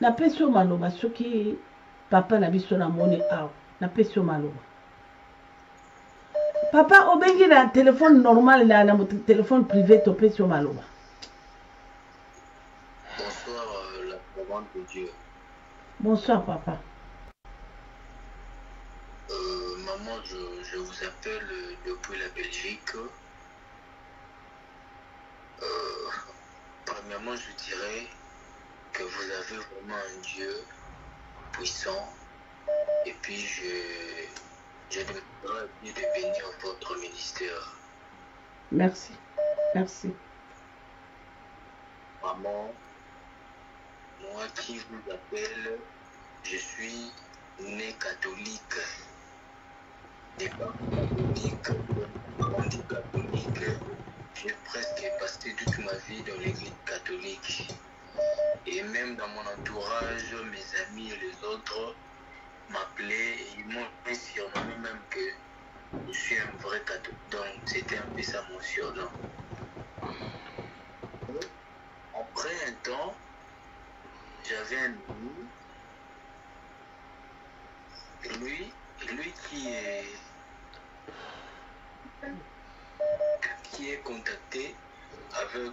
napesi yo maloba soki papa na biso namoni awa napesi yo maloba papa obengi na telefone normal na telefone privé topesi yo maloba. Bonsoir, la servante de Dieu. Bonsoir papa. Maman, je vous appelle depuis la Belgique. Premièrement, je dirais que vous avez vraiment un Dieu puissant. Et puis, je demanderai à Dieu de bénir votre ministère. Merci. Merci. Maman, moi qui vous appelle, je suis né catholique. Et pas catholique, grandi catholique. J'ai presque passé toute ma vie dans l'église catholique. Et même dans mon entourage, mes amis et les autres m'appelaient et ils m'ont surnommé même que je suis un vrai catholique. Donc c'était un peu ça mon surnom. Après un temps, j'avais un ami, lui qui est contacté avec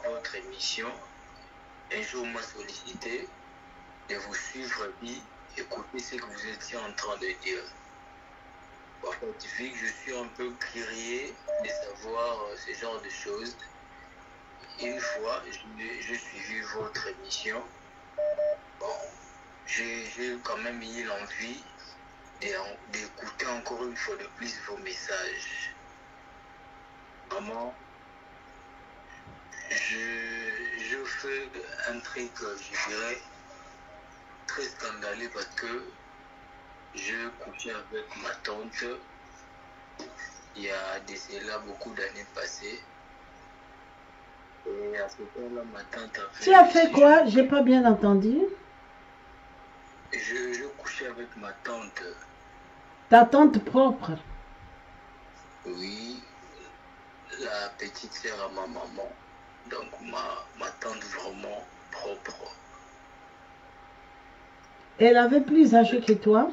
votre émission. Un jour m'a sollicité de vous suivre et écouter ce que vous étiez en train de dire. En fait, vu que je suis un peu curieux de savoir ce genre de choses, une fois, j'ai suivi votre émission. Bon, j'ai quand même eu l'envie d'écouter encore une fois de plus vos messages. Maman, je fais un truc, je dirais, très scandaleux parce que je couchais avec ma tante il y a de cela beaucoup d'années passées. Et à ce temps-là, ma tante a fait... Tu as fait quoi? J'ai pas bien entendu. Je couchais avec ma tante. Ta tante propre? Oui, la petite sœur à ma maman. Donc ma tante vraiment propre. Elle avait plus âgé que toi?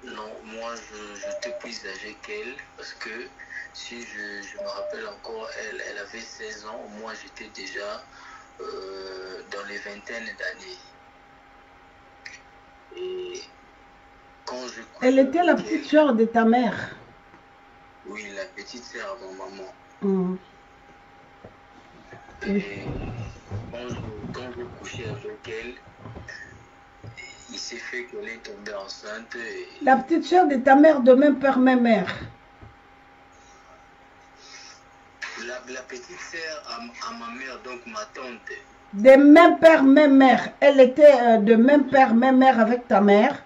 Non, moi j'étais plus âgé qu'elle parce que si je me rappelle encore, elle avait 16 ans, moi j'étais déjà dans les vingtaines d'années. Et quand je couchais Elle était la avec petite sœur de ta mère? Oui, la petite sœur à ma maman. Et quand je couchais avec elle, il s'est fait qu'elle est tombée enceinte. Et... La petite sœur de ta mère, de même père, même mère? La petite sœur à ma mère, donc ma tante. De même père, même mère. Elle était de même père, même mère avec ta mère?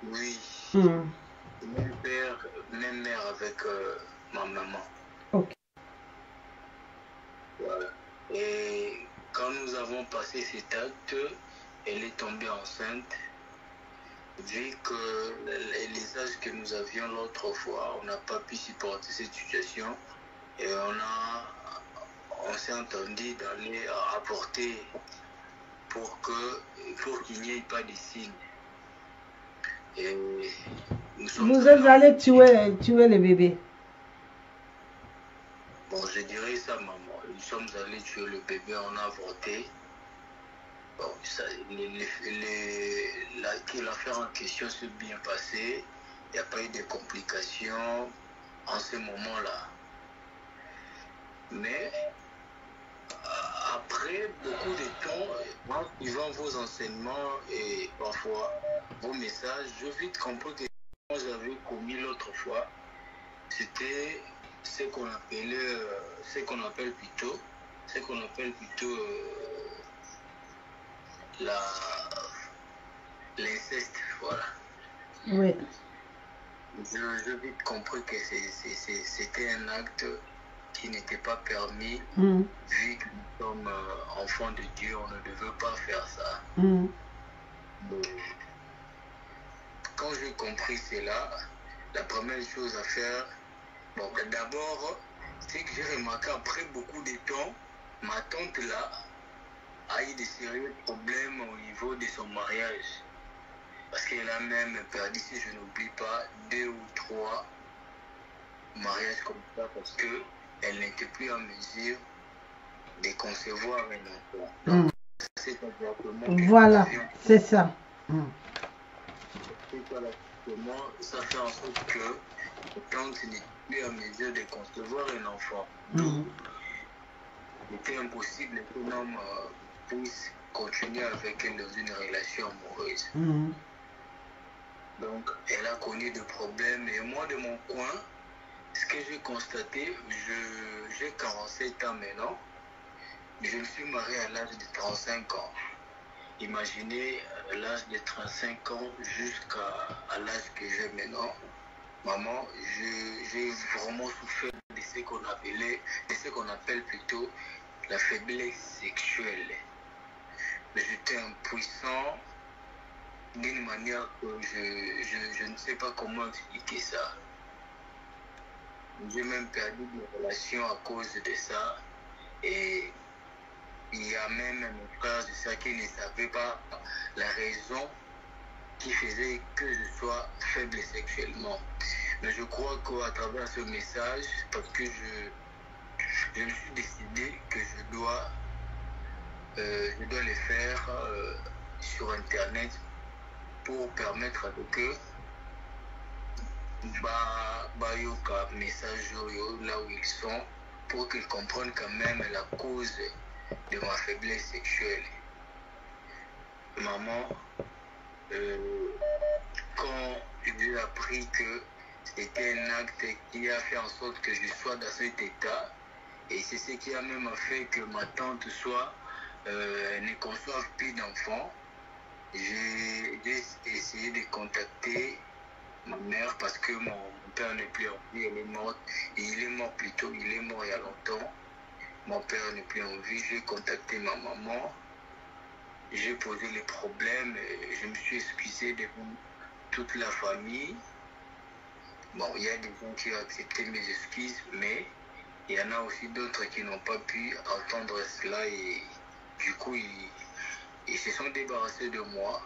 Oui. Même père, même mère avec ma maman. Ok. Voilà. Et quand nous avons passé cet acte, elle est tombée enceinte. Vu que les âges que nous avions l'autre fois, on n'a pas pu supporter cette situation et on s'est entendu d'aller avorter pour qu'il n'y ait pas de signes. Et vous êtes allé tuer le bébé? Bon, je dirais ça, maman. Nous sommes allés tuer le bébé, on a avorté. Bon, l'affaire en question s'est bien passée. Il n'y a pas eu de complications en ce moment-là. Mais après beaucoup de temps, en suivant vos enseignements et parfois vos messages, je vite compris que moi j'avais commis l'autre fois, c'était ce qu'on appelle plutôt l'inceste, voilà. Oui. J'ai vite compris que c'était un acte qui n'était pas permis, vu que nous sommes enfants de Dieu, on ne devait pas faire ça. Donc, quand j'ai compris cela, la première chose à faire, bon, d'abord, c'est que j'ai remarqué après beaucoup de temps, ma tante là a eu de sérieux problèmes au niveau de son mariage. Parce qu'elle a même perdu, si je n'oublie pas, 2 ou 3 mariages comme ça parce qu'elle n'était plus en mesure de concevoir un enfant. Donc, c'est exactement voilà, c'est ça. Ça fait en sorte que quand tu n'es plus en mesure de concevoir un enfant, il était impossible qu'un homme puisse continuer avec elle dans une relation amoureuse. Donc, elle a connu des problèmes. Et moi, de mon coin, ce que j'ai constaté, j'ai 47 ans maintenant. Je me suis marié à l'âge de 35 ans. Imaginez l'âge de 35 ans jusqu'à l'âge que j'ai maintenant. Maman, j'ai vraiment souffert de ce qu'on appelle plutôt la faiblesse sexuelle. Mais j'étais impuissant d'une manière que je ne sais pas comment expliquer ça. J'ai même perdu des relations à cause de ça. Et il y a même mon frère de ça qui ne savait pas la raison qui faisait que je sois faible sexuellement. Mais je crois qu'à travers ce message, parce que je me suis décidé que je dois le faire sur Internet pour permettre à que Bayoka message là où ils sont pour qu'ils comprennent quand même la cause de ma faiblesse sexuelle. Maman, quand j'ai appris que c'était un acte qui a fait en sorte que je sois dans cet état, et c'est ce qui a même fait que ma tante ne conçoive plus d'enfants, j'ai essayé de contacter ma mère parce que mon père n'est plus en vie, elle est morte, et il est mort plutôt, il est mort il y a longtemps. Mon père n'est plus en vie, j'ai contacté ma maman, j'ai posé les problèmes, je me suis excusé devant toute la famille. Bon, il y a des gens qui ont accepté mes excuses, mais il y en a aussi d'autres qui n'ont pas pu entendre cela et du coup, ils se sont débarrassés de moi.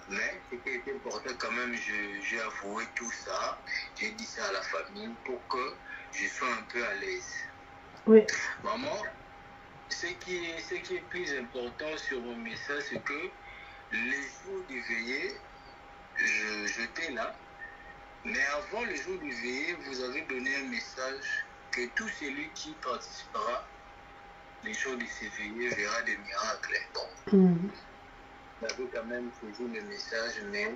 Mais ce qui était important quand même, j'ai avoué tout ça, j'ai dit ça à la famille pour que je sois un peu à l'aise. Oui. Maman, ce qui est plus important sur mon message, c'est que les jours du veillée, j'étais là. Mais avant le jour du veillée, vous avez donné un message que tout celui qui participera les jours de ces veillées verra des miracles. Bon, j'avais quand même saisi le message, mais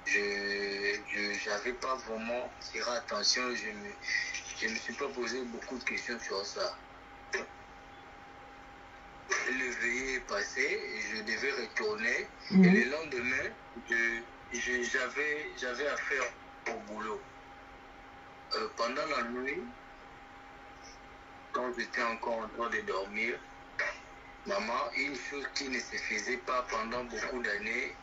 je n'avais pas vraiment tiré attention. Je ne me suis pas posé beaucoup de questions sur ça. Le veillée est passé et je devais retourner. Et le lendemain, j'avais affaire au boulot. Pendant la nuit, quand j'étais encore en train de dormir, maman, une chose qui ne se faisait pas pendant beaucoup d'années,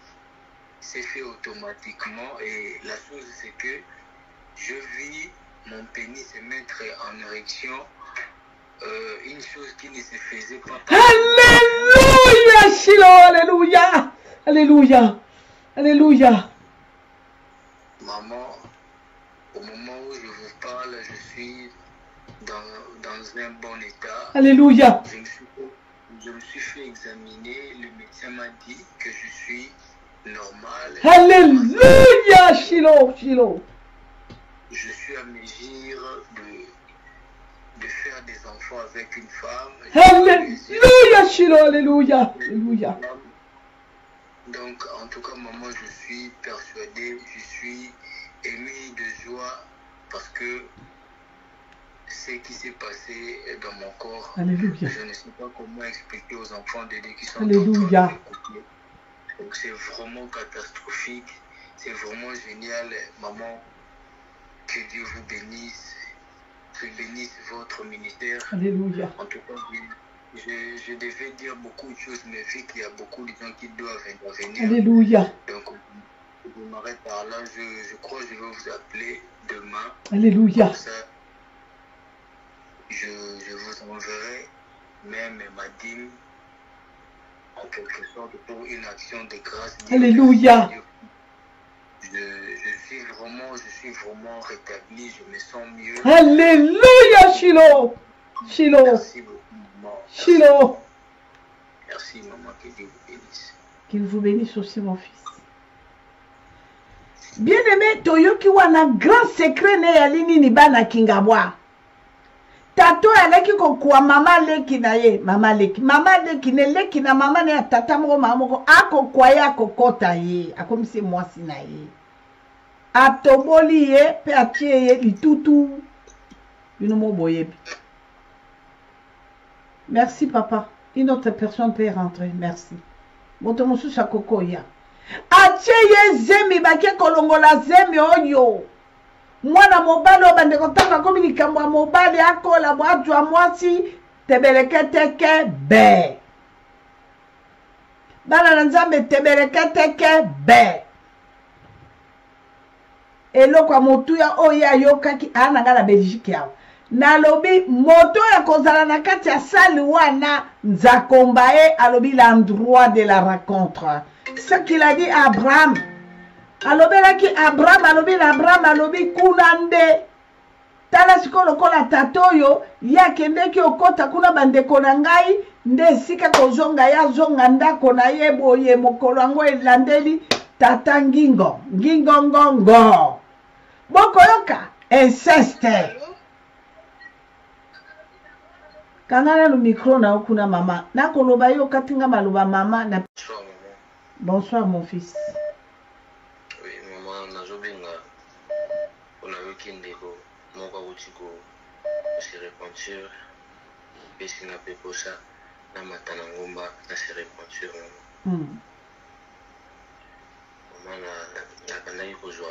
s'est fait automatiquement. Et la chose, c'est que je vis mon pénis se mettre en érection. Une chose qui ne se faisait pas. Alléluia, Shiloh, alléluia, alléluia, alléluia. Maman, au moment où je vous parle, je suis dans un bon état. Alléluia. Je me suis fait examiner, le médecin m'a dit que je suis normal. Alléluia, Shiloh, Shiloh. Je suis à mesure de faire des enfants avec une femme. Alléluia, Shiloh, alléluia, alléluia. Donc, en tout cas, maman, je suis persuadé, je suis ému de joie parce que ce qui s'est passé dans mon corps, alléluia. Je ne sais pas comment expliquer aux enfants de Dieu qui sont alléluia. En train de m'écouter. Donc, c'est vraiment catastrophique, c'est vraiment génial, maman. Que Dieu vous bénisse, que bénisse votre ministère. Alléluia. En tout cas, je devais dire beaucoup de choses, mais vu qu'il y a beaucoup de gens qui doivent intervenir. Alléluia. Donc, je m'arrête par là. Je crois que je vais vous appeler demain. Alléluia. Comme ça, je vous enverrai même ma dîme en quelque sorte pour une action de grâce. Alléluia. Je suis vraiment rétabli, je me sens mieux. Alléluia, Shiloh. Shiloh. Merci beaucoup, maman. Shiloh. Merci, maman, que Dieu vous bénisse. Qu'il vous bénisse aussi, mon fils. Bien-aimé, Toyoki wana grand secret ne yalini ni bana kingabwa. Tato aleki kokwa mama leki na ye, mama leki ne leki na mama ne tata moko mama moko akokwa ye akokota ye, akomisi mwasi na ye. Atoboli ye pe atie ye litutu. Bino mo boyebi. Merci papa. Une autre personne peut rentrer, merci. Moto mosu sakoko ya. Atie ye zemi bake kolongola zemi oyo. Mwana mobali obande kotanga komi likambo ya mobali akola bwajwa mwasi tebeleke teke be. Bana na nzambe tebeleke teke be. Eloko ya motu ya oya yokaki ananga na Belgique yao. Nalobi moto ya kozala na kati ya sali wana nzakomba e alobi l'endroit de la rencontre. Ce qu'il a dit à Abraham. Alobelaki Abraham alobi kunande. Tala siko lokola tatoyo ya kendeki okota kuna bandeko na ngai nde sika kozonga ya zonga ndako na ye boye mokolo yango elandeli tata ngingo ngongo. Boko yoka inceste. Kangana le micro na okuna mama. Na koloba yo katinga maloba mama na. Bonsoir, maman. Bonsoir mon fils. Oui, maman, nazobenga. On a vu qu'il ndeko. Moko utiko. Se repentir. Pesi na peposa. Na matana ngomba. Na se repentir. Maman na kanai kozwa.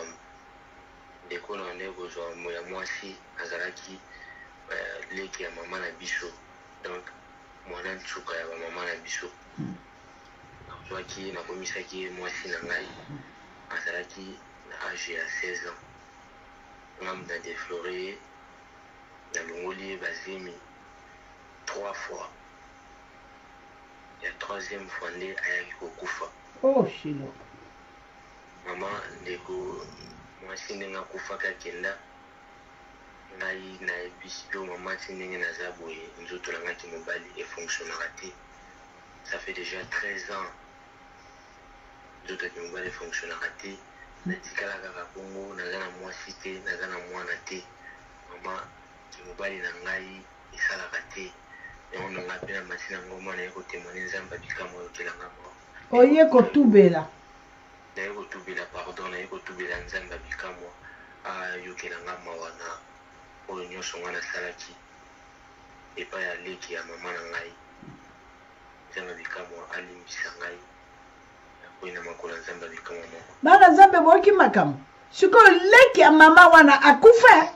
Ndeko na ndeko kozwa moya mwasi. Azalaki. Leki ya mama na biso. Donc, mwana nchuka ya mama na biso. Nakozwaki nakomisaki mwasi na ngai. Azalaki na âge ya 16 ans. Ngam na défloré na longoli bazemi 3 fois. Ya 3e fois nde ayaki kokufa. Oh Shilo. Mama ndeko mwasi ndenge akufaka kenda. Ngai na ebisio mama ti ndenge naza boye nzoto na ngaki mobali efonctionnera te. Ça fait déjà 13 ans. Nzoto yaki mobali efonctionnera te. Natikala kaka bongo naza na mwasi te naza na mwana te. Mama ki mobali na ngai esalaka te. Yango nanga mpe na mati na ngoma naye kotémoine nzambe abikamo oyokelanga mo. Oye kotubela. Naye kotubela pardon naye kotubela nzambe abikamo ayokelanga mawa na oyo nyonso nga nasalaki epai ya leki ya mama na ngai. Nzambe abikamo alimbisa ngai nakoyi na makolo ya nzambe abikamo moko. Bana nzambe boyoki makambo. Sikoyo leki ya mama wana akufa.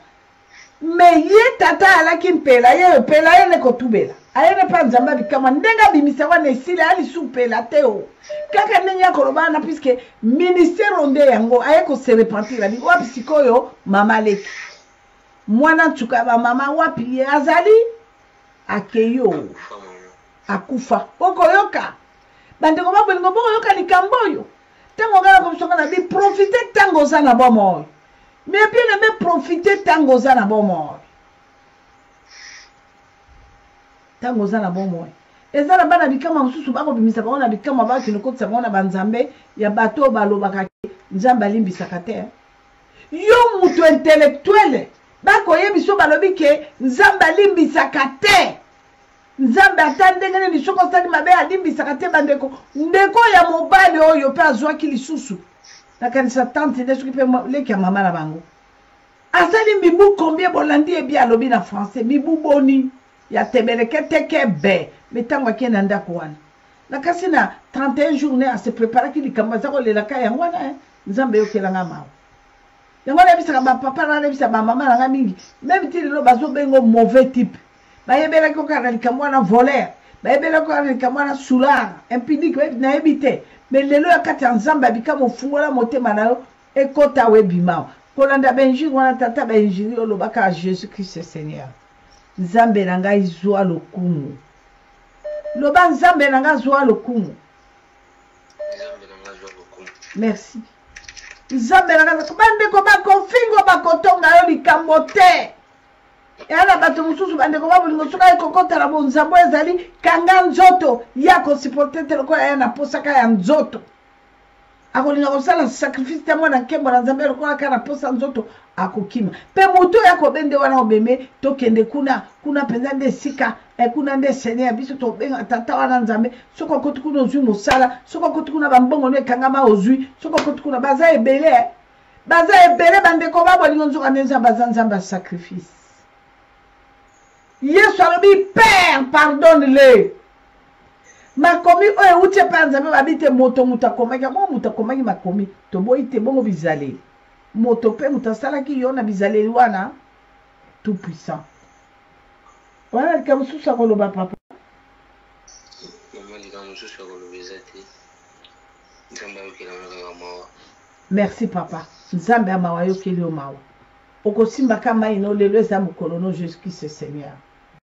Me ye tata alaki mpela ye mpela ye nekotubela. Ayene pa nzambe abikamo ndenga bimisa wana esili ali supela te o. Kaka ndenge akoloba na puisque ministère onde yango aye ko se repentir ali wapi sikoyo mama leki. Mwana nchuka ba mama wapi ye azali akeyo akufa. Boko yoka. Bandeko babolingo boko yoka likambo yo. Tango ngala komsonga na bi profiter tango za na bomo. Mais bien aimé profiter tango za na bomo. Tango za na bomo. Ezala bana bikama mususu bako bimisa bako na bikama ba kinokotsa bako na banzambe ya bato balobaka nzamba limbisaka te. Yo mutu intellectuel bako yebiso balobi ke nzamba limbisaka te. Nzambe atandengene lisoko sali mabe alimbisaka te bandeko. Ndeko ya mobali oyo pe azwaki lisusu. Nakanisa tante nesuki pe leki ya mama na bango. Asali mibu combien bolandi ebi alobi na français mibu boni ya tebeleke teke be metango akena ndako wana. Nakasi na 31 journée à se préparer ki likambo za kolelaka yango wana nzambe yokelanga mawa. Yango na bisaka ba papa na bisaka ba mama na mingi même ti lelo bazo bengo mauvais type. Bayebela ko kana likambo na voleur. Bayebela ko kana likambo na soulard impudique na ebité. Mais lelo ya kati nzambe abikamo fungola motema na yo ekota webima. Kolanda benji wana tata benji olobaka Jésus Christ Seigneur. Nzambe na ngai zwa lokumu. Loba nzambe na ngai zwa lokumu. merci nzambe na kaka bandeko bakofingo bakotonga yo likambo te yana bato mosusu bandeko babolingo soka ekokotala bonzambo ezali kanga nzoto ya kosiporte te lokola ya na posaka ya nzoto akolinga kosala sacrifice te mwana nkembo na nzambe lokola kaka na posa nzoto akokima mpe moto ya kobende wana obeme tokende kuna mpenza nde esika kuna nde seigneur ya biso tobenga tata wana nzambe soki okoti kuna ozwi mosala soki okoti kuna bambongo no ekangama ozwi soki okoti kuna baza ebele bandeko babolingo nzoka nde nzambe aza nzambe ya sacrifice yesu alobi père pardonne-le makomi oyo euti epai ya nzambe babi te moto moto akomaki bongo moto akomaki makomi toboyi te bongo bizaleli moto mpe moto asalaki yo na bizaleli wana tout puissant wana likambo mosusu akoloba papa merci papa nzambe amawa ayokeli yo mawa okosimbaka mai no lelo eza mokolo no jésus christ seigneur